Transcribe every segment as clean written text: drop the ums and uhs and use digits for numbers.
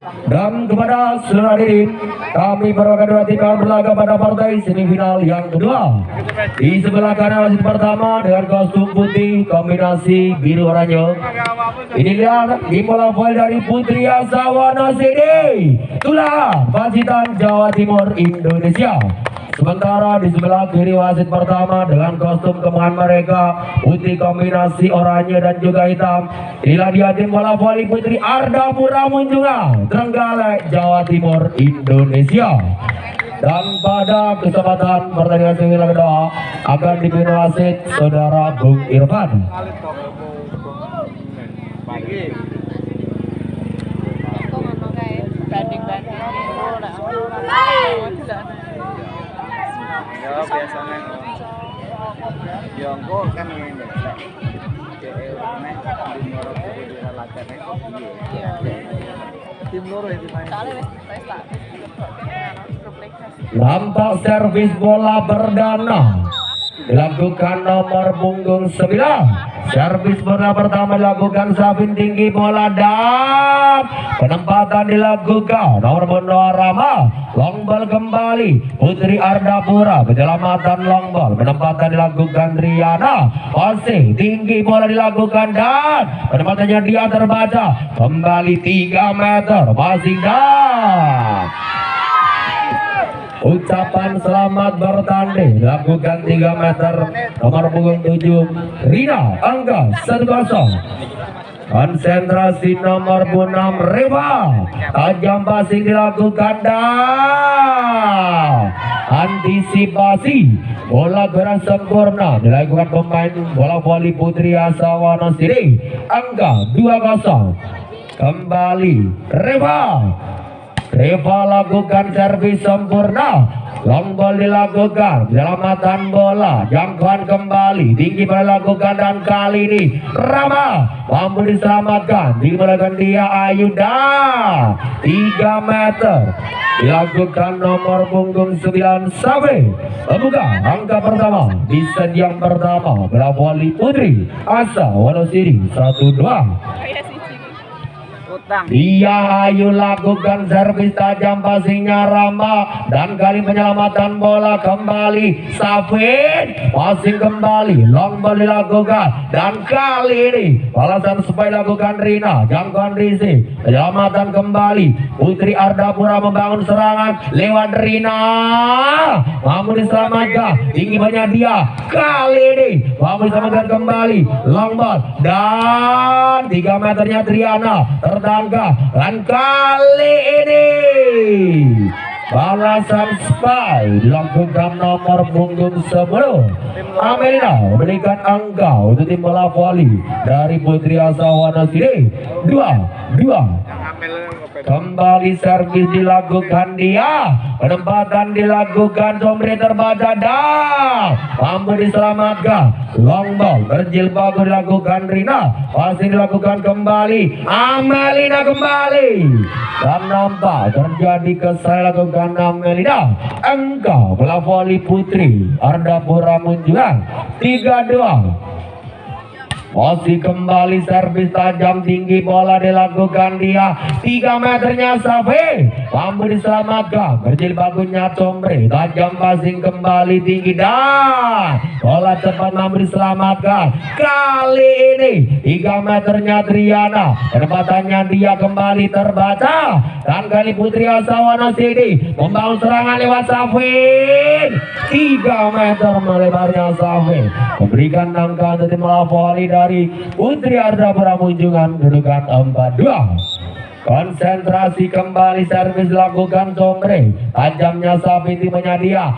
Dan kepada seluruh hadirin, kami perwakilan dua tim yang berlaga pada partai semifinal yang kedua. Di sebelah kanan wasit pertama dengan kostum putih kombinasi biru oranye. Ini dia tim bola voli dari Putri Asawana CD, Tulah, Pacitan, Jawa Timur, Indonesia. Sementara di sebelah kiri wasit pertama dengan kostum kemahan mereka putih kombinasi oranye dan juga hitam. Inilah dia tim bola voli Putri Ardapura Munjungan, Trenggalek, Jawa Timur, Indonesia. Dan pada kesempatan pertandingan semifinal kedua akan dipimpin wasit saudara Bung Irfan. Ya biasanya Yongko kan ini tim loro yang dimain. Nampak servis bola perdana dilakukan nomor punggung 9. Servis bola pertama dilakukan Sabin tinggi bola dan penempatan dilakukan nomor punggung Rama. Long ball kembali Putri Ardapura, penyelamatan long ball, penempatan dilakukan Triana. Masih tinggi bola dilakukan dan penempatannya dia terbaca kembali 3 meter masih dan ucapan selamat bertanding dilakukan 3 meter nomor punggung 7 Rina angka 10. Konsentrasi nomor 6 Reva, tajam passing dilakukan dan antisipasi bola gerak sempurna dilakukan pemain bola voli Putri Asawana Siri angka 2-0. Kembali Reva lakukan servis sempurna, long ball dilakukan, penyelamatan bola, jangkauan kembali, tinggi dilakukan dan kali ini Rama mampu diselamatkan, dimulakan dia Ayuda 3 meter dilakukan nomor punggung 9 sampai membuka angka pertama di set yang pertama bola voli Putri Asawana Siri 1-2. Dia Ayu lakukan servis tajam passingnya Rama dan kali penyelamatan bola kembali Safin passing kembali long ball dilakukan dan kali ini balasan supaya dilakukan Rina jangkauan Rizi penyelamatan kembali Putri Ardapura membangun serangan lewat Rina mampu diselamatkan tinggi banyak dia kali ini mampu diselamatkan kembali long ball dan 3 meternya Triana dan kali ini balasan spy dilakukan nomor punggung 10 Amelina memberikan angka untuk tim bola voli dari Putri Asawana Siri 2-2. Kembali servis dilakukan dia, penempatan dilakukan Somri terbaca dan mampu diselamatkan long ball berjil bagus dilakukan Rina masih dilakukan kembali Amelina kembali dan nampak terjadi kesalahan dilakukan Amelina angka bola voli Putri Ardapura Munjungan 3-2. Masih kembali servis tajam tinggi bola dilakukan dia 3 meternya Safi mampu diselamatkan berjil bagusnya Somri tajam passing kembali tinggi dan bola cepat mampu diselamatkan kali ini 3 meternya Triana penempatannya dia kembali terbaca dan kali Putri Asawana Sidi membangun serangan lewat Safi 3 meter melebarnya Safi memberikan angka untuk tim bola voli dari Putri Ardapura Munjungan kedudukan 4-2. Konsentrasi kembali servis dilakukan Somri tajamnya Safi timnya dia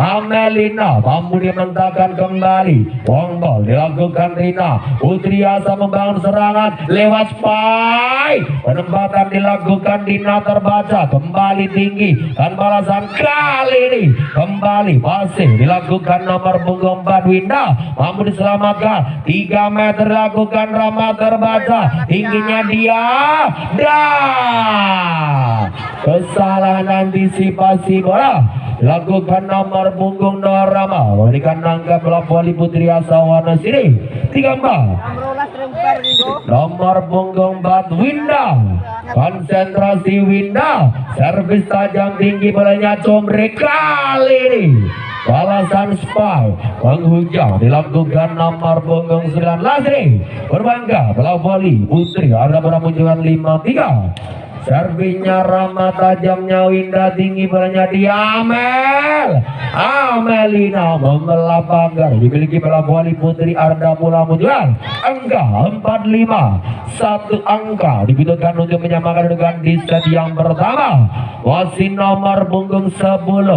Amelina mampu dimentahkan kembali long ball dilakukan Rina Putri Asa membangun serangan lewat spy penempatan dilakukan Dina terbaca kembali tinggi dan balasan kali ini kembali masih dilakukan nomor punggung 4 Winda mampu diselamatkan 3 meter dilakukan Rama terbaca tingginya dia dah kesalahan antisipasi bola lakukan nomor punggung Rama memberikan angka bola voli Putri Asawana Siri 3-4. nomor punggung 4 Winda, konsentrasi Winda, servis tajam tinggi bolanya Comre kali ini balasan Spy menghujam dilakukan nomor punggung 9 Lasri berbangga bola voli putri ada bermunculan 5-3. Servisnya ramah tajamnya Winda tinggi bolanya di Amelina membelah pagar dimiliki bola voli putri Arda Pula Munjulan angka 45 satu angka dibutuhkan untuk menyamakan dengan di set yang pertama. Wasit nomor punggung 10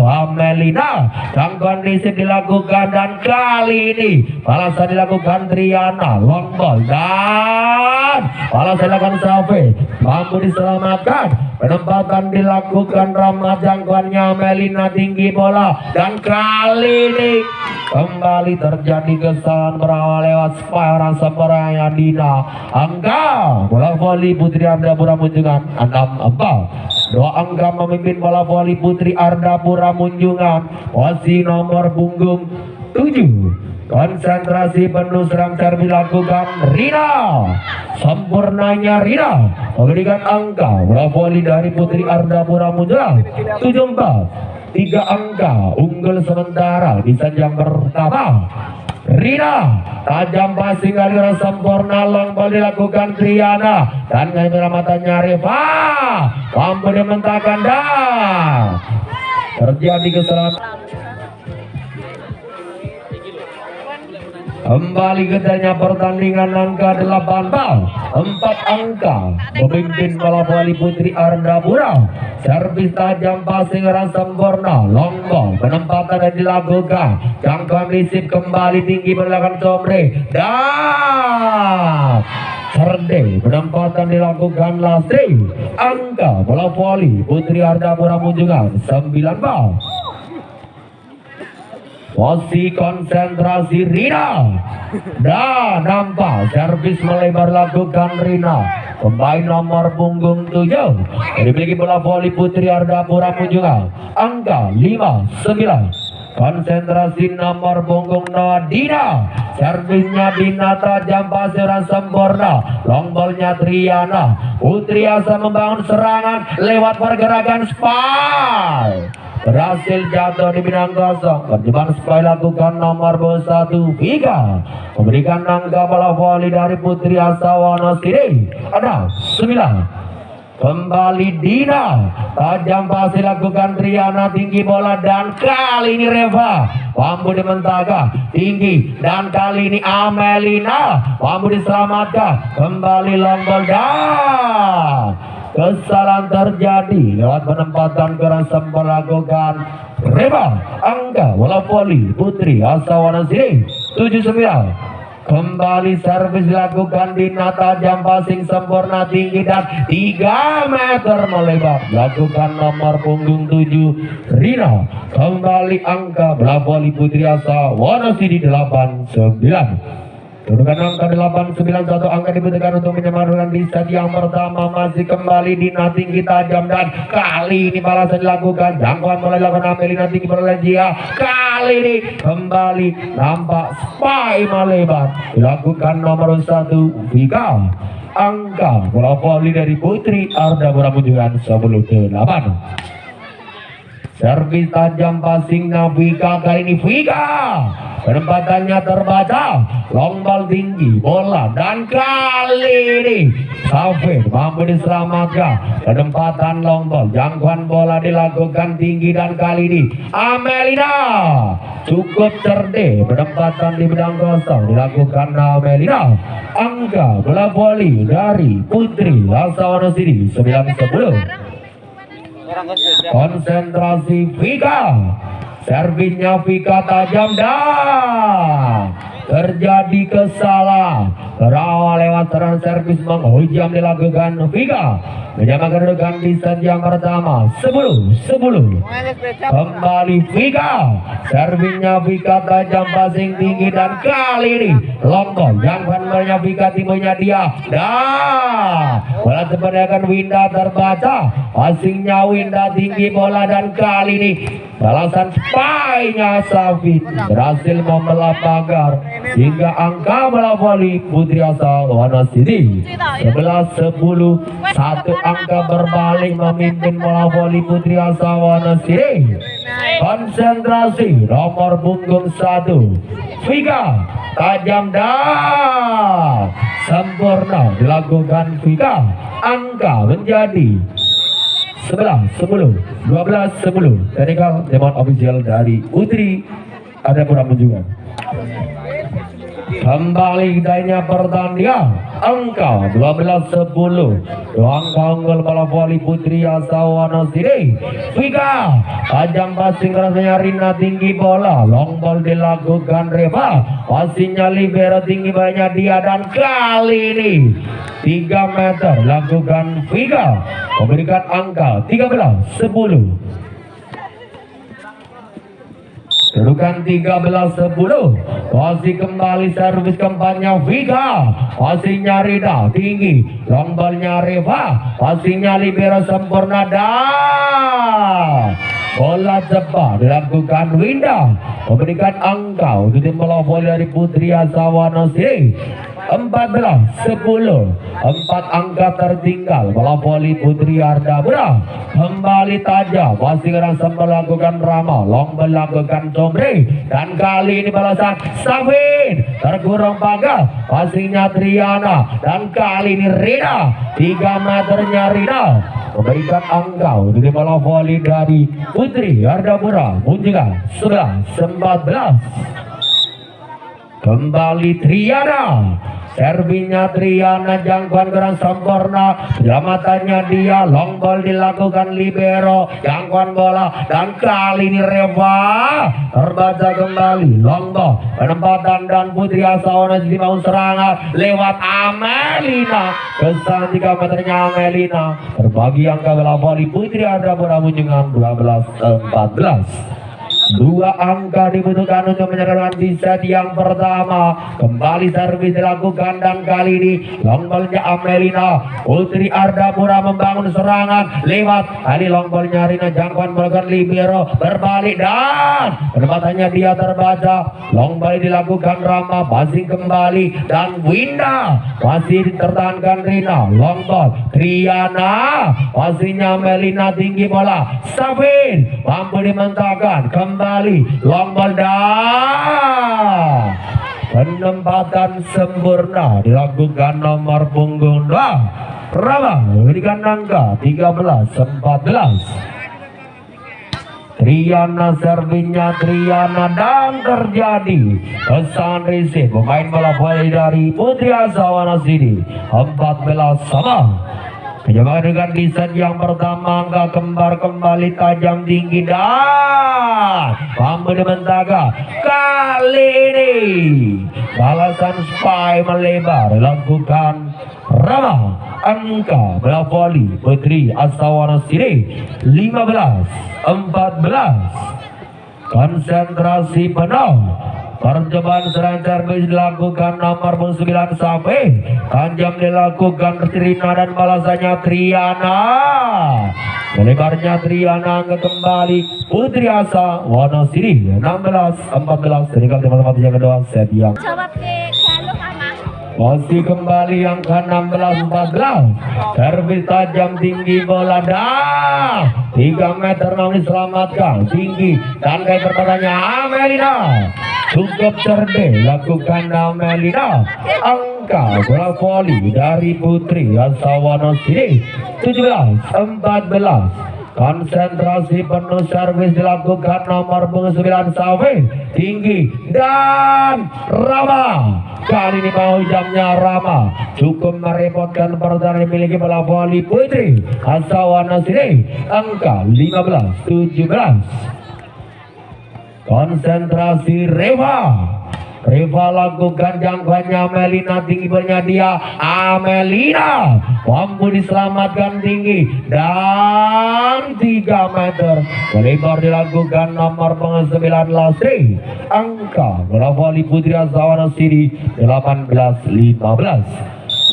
Amelina dan kondisi dilakukan dan kali ini balasan dilakukan Triana long ball dan balasan dilakukan Safi mampu diselamatkan. Penempatan dilakukan ramah jangkauannya Melina tinggi bola dan kali ini kembali terjadi kesalahan berawal lewat Spy orang Semperaya Dina angka bola voli putri Ardapura Munjungan 6-4. 2 angka memimpin bola voli putri Ardapura Munjungan. Posisi nomor punggung 7 konsentrasi penuh serang servis dilakukan Rina sempurnanya Rina memberikan angka bola voli dari putri Ardapura Munjungan 7-4. 3 angka unggul sementara di set yang pertama. Rina tajam passing aliran sempurna long ball dilakukan Triana dan kamera matanya Reva mampu dimentahkan dan terjadi kesalahan. Kembali ketanya pertandingan angka 8 bal 4 angka memimpin bola voli putri Ardapura. Servis tajam passing arah sempurna long ball penempatan yang dilakukan jangkauan risip kembali tinggi belakang Comre dan Serde penempatan dilakukan Lastri angka bola voli putri Ardapura Munjungan 9 bal. Posisi konsentrasi Rina dan nampak servis melebar lakukan Rina pemain nomor punggung 7 dimiliki bola voli putri Ardapura Munjungan angka 5-9. Konsentrasi nomor punggung 0 Dina servisnya Dina tajam pasiran sempurna long ballnya Triana putri Asa membangun serangan lewat pergerakan Spy berhasil jatuh di bidang kosong. Percobaan Spy lakukan nomor 1 Vika memberikan angka bola voli dari putri Asawana Siri ada 9. Kembali Dina tajam pasti lakukan Triana tinggi bola dan kali ini Reva mampu dimentahkan tinggi dan kali ini Amelina mampu diselamatkan kembali long ball dan kesalahan terjadi lewat penempatan keras sempat lakukan Reva angka bola voli putri Asawana Siri 7-9. Kembali servis dilakukan Dina tajam passing sempurna tinggi dan 3 meter melebar lakukan nomor punggung 7 Rina. Kembali angka bola voli putri Asawana Siri 8-9. Kedudukan angka 8-9 satu angka dibutuhkan untuk menyamakan di set yang pertama. Masih kembali Dina tinggi tajam dan kali ini balasan dilakukan jangkauan mulai dilakukan Amelina tinggi bola Gia. Kali ini kembali nampak Spy melebar dilakukan nomor 1 Vika angka bola voli dari putri Ardapura Munjungan 10-8. Servis tajam passing Vika kali ini Vika penempatannya terbaca long ball tinggi bola dan kali ini Safir mampu diselamatkan penempatan long ball jangkauan bola dilakukan tinggi dan kali ini Amelina cukup cerdik penempatan di bidang kosong dilakukan Amelina angka bola voli dari putri Asawana Siri 9-10. Konsentrasi Vika servisnya Vika tajam dan terjadi kesalahan berawal lewat serangan servis menghujam dilakukan Vika menyamakan kedudukan di set yang pertama 10-10. Kembali Vika servisnya Vika tajam passing tinggi dan kali ini long ball jangkauan bolanya Vika timurnya dia dan bola terpedahkan Winda terbaca passingnya Winda tinggi bola dan kali ini balasan Spy-nya Safit berhasil membelah pagar hingga angka bola voli putri asal Wanasidi 11-10. Satu angka berbalik memimpin bola voli putri asal Wanasidi. Konsentrasi nomor punggung 1 Vika tajam dan sempurna dilakukan Vika. Angka menjadi 11-10, 12-10. Teknikal teman ofisial dari Putri ada kurang menunjukkan. Kembali daya pertandingan angka 12-10. Angka unggul bola voli putri asal Wanasidi. Vika tajam passing rasanya Rina tinggi bola. Long ball dilakukan Reva. Passingnya libero tinggi banyak dia dan kali ini 3 meter lakukan Vika memberikan angka 13-10. Kedudukan 13-10. Masih kembali servis keempatnya Vika. Passingnya Rida tinggi. Long ballnya Reva. Passingnya libero sempurna dan bola cepat dilakukan Winda memberikan angka untuk tim bola voli dari Putri asal Wanasidi. 14-10. 4 angka tertinggal bola voli Putri Ardapura. Kembali tajam masih kerasa melakukan Rama. Long melakukan Somri dan kali ini balasan Safin terkurang pagar. Passingnya Triana dan kali ini Rina 3 meternya Rina memberikan angka untuk tim bola voli dari Putri Ardapura. Munculkan 11-14. Kembali Triana. Servinya Triana jangkauan kurang sempurna. Penyelamatannya dia. Long ball dilakukan libero. Jangkauan bola. Dan kali ini Reva terbaca kembali. Long ball. Penempatan dan Putri asal Wanasidi mau serangan. Lewat Amelina. Kesan 3 meternya Amelina. Berbagi angka bola voli Putri Ardapura Munjungan 12-14. 2 angka dibutuhkan untuk menyerahkan di set yang pertama. Kembali servis dilakukan dan kali ini long ballnya Amelina. Putri Ardapura membangun serangan lewat kali long ballnya Rina. Jangkauan melakukan libero berbalik dan penempatannya dia terbaca. Long ball dilakukan Rama. Passing kembali dan Winda masih ditertahankan Rina. Long ball Triana. Passingnya Amelina tinggi bola. Safin mampu dimentahkan kembali long ball dah. Penempatan sempurna dilakukan nomor punggung 2 Rama memberikan angka 13-14. Triana servinya Triana dan terjadi pesan receive pemain bola voli dari Putri asal Wanasidi 14 sama. Mencoba dengan di set yang pertama angka kembar kembali tajam tinggi dan mampu dimentahkan. Kali ini balasan spy melebar lakukan Rama. Angka bola voli Putri asal Wanasidi 15-14. Konsentrasi penuh. Percobaan serangan servis dilakukan nomor 9 Safi. Tanjam dilakukan Trina dan balasannya Triana. Melebarnya Triana ke kembali Putri Asa Wanasidi 16-14. Tinggal teman-teman yang kedua set yang masih kembali yang ke 16-14. Servis tajam tinggi bola dah 3 meter mau diselamatkan tinggi dan kayak pertanyaannya Amelina. Cukup cerdik lakukan Amelina. Angka bola voli dari Putri asal Wanasidi 17-14. Konsentrasi penuh servis dilakukan nomor 9 Safi tinggi dan Rama. Kali ini mau jamnya Rama cukup merepotkan pertahanan dimiliki bola voli Putri asal Wanasidi. Angka 15-17. Konsentrasi Reva. Reva lakukan jangkauannya Amelina tinggi bernya Amelina mampu diselamatkan tinggi dan 3 meter melebar dilakukan nomor 9 Lasri. Angka bola voli Putri asal Wanasidi 18-15.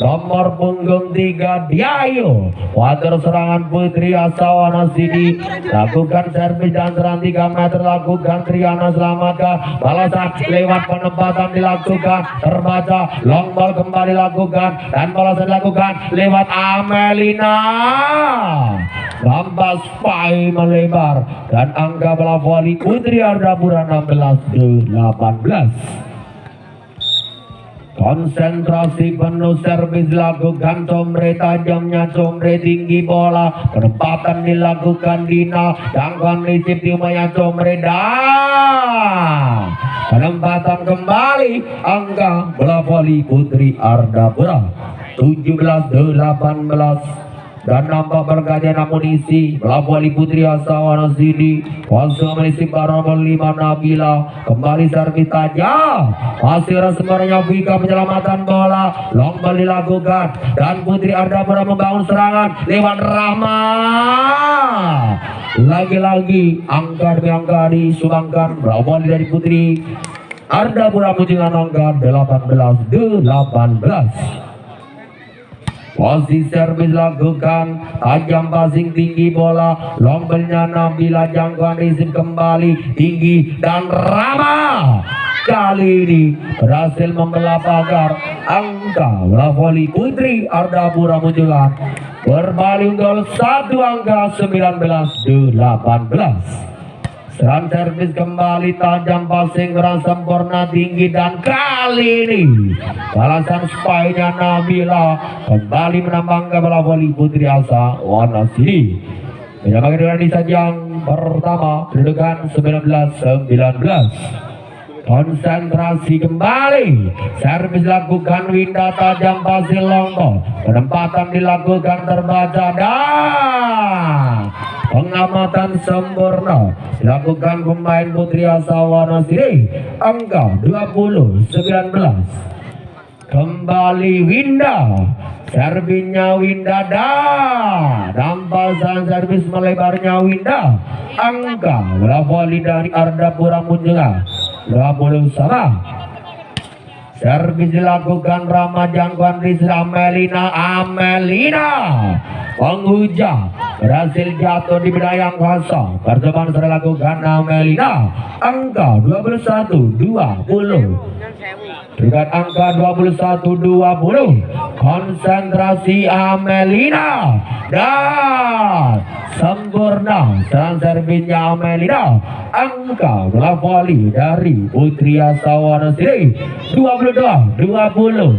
nomor punggung 3 Diayu. Water serangan Putri Asawana Sidi, lakukan servis dan serang 3 meter, lakukan Triana selamatkan, balasan lewat penempatan dilakukan, terbaca long ball kembali lakukan dan balasan dilakukan lewat Amelina. Lampas Pai melebar dan angka bola voli Putri Ardapura 16-18. Konsentrasi penuh, servis dilakukan, comre tajamnya, comre tinggi bola, penempatan dilakukan Dina, jangkauan risip timnya comre dan penempatan kembali, angka bola voli Putri Ardapura 17-18. Dan nampak bergantian amunisi bola voli Putri Asawana Sidi, kosong amunisi para 5 Nabila, kembali servis tajam, masih resmernya Vika, penyelamatan bola, long ball dilakukan dan Putri Ardapura membangun serangan lewat Rahma. Lagi-lagi angka demi angka disumbangkan bola voli dari Putri Ardapura dengan angka 18-18. Posisi servis lakukan, tajam passing tinggi bola, lombelnya Nabila, jangkauan risip kembali tinggi dan Rama kali ini berhasil membelah pagar, angka bola voli Putri Ardapura munculkan berbalik gol 1 angka 19-18. Serang servis kembali, tajam passing kurang sempurna, tinggi dan kali ini balasan spy-nya Nabila kembali menambah bola voli Putri Asawana Sidi. Menyamakan dengan di sajang pertama kedudukan 19-19. Konsentrasi kembali, servis dilakukan Winda, tajam pasir longgo, penempatan dilakukan terbaca dan pengamatan sempurna dilakukan pemain Putri Asawana Sidi, angka 20-19. Kembali Winda, servisnya Winda dan rampasan servis melebarnya Winda, angka bola voli dari Ardapura munculkan 20 sama. Servis dilakukan Rama, jangkauan Rizal Amelina penghujang berhasil jatuh di bidang yang kosong. Percobaan sudah dilakukan Amelina, angka 21-20. Dengan angka 21-20, konsentrasi Amelina dan sempurna serang servisnya Amelina, angka bola voli dari Putri Asawana Sidi 22-20.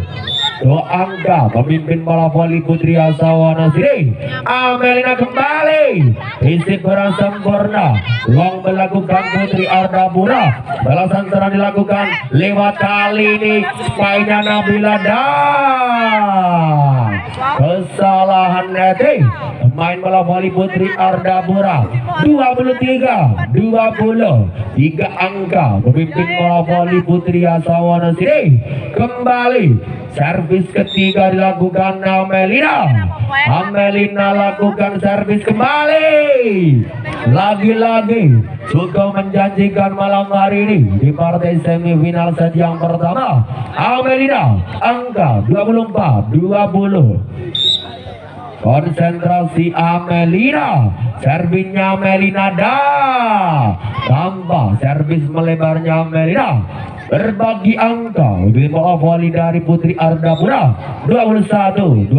Dua angka pemimpin bola voli Putri Asawana Sidi. Amelina kembali, fisik kurang sempurna, long melakukan Putri Ardapura, balasan serang dilakukan lewat kali ini spy-nya Nabila dan kesalahan netting pemain bola voli Putri Ardapura 23-20. 3 angka pemimpin bola voli Putri Asawana Sidi. Kembali servis ketiga dilakukan Amelina. Amelina lakukan servis kembali. Lagi-lagi cukup menjanjikan malam hari ini di partai semifinal set yang pertama. Amelina angka 24-20. Konsentrasi Amelina, servisnya Amelina tanpa servis melebarnya Amelina. Berbagi angka di bola voli dari Putri Ardapura 21-24.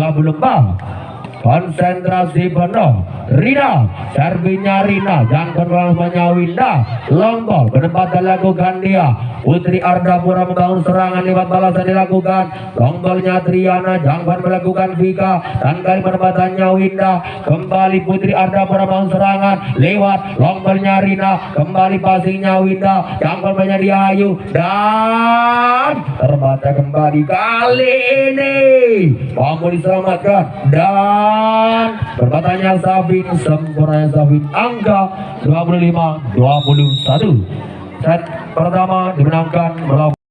Konsentrasi penuh Rina, servisnya Rina, jangkauan langsungnya Winda, long ball penempatan dilakukan dia. Putri Ardapura membangun serangan lewat balasan dilakukan, long ballnya Triana, jangkauan melakukan Vika dan kali penempatannya Winda. Kembali Putri Ardapura membangun serangan lewat long ballnya Rina, kembali passingnya Winda, jangkauan banyak Diayu dan terbaca kembali kali ini mau diselamatkan dan perbatanya Sabin, sempurna Sabin, angka 25-21. Set pertama dimenangkan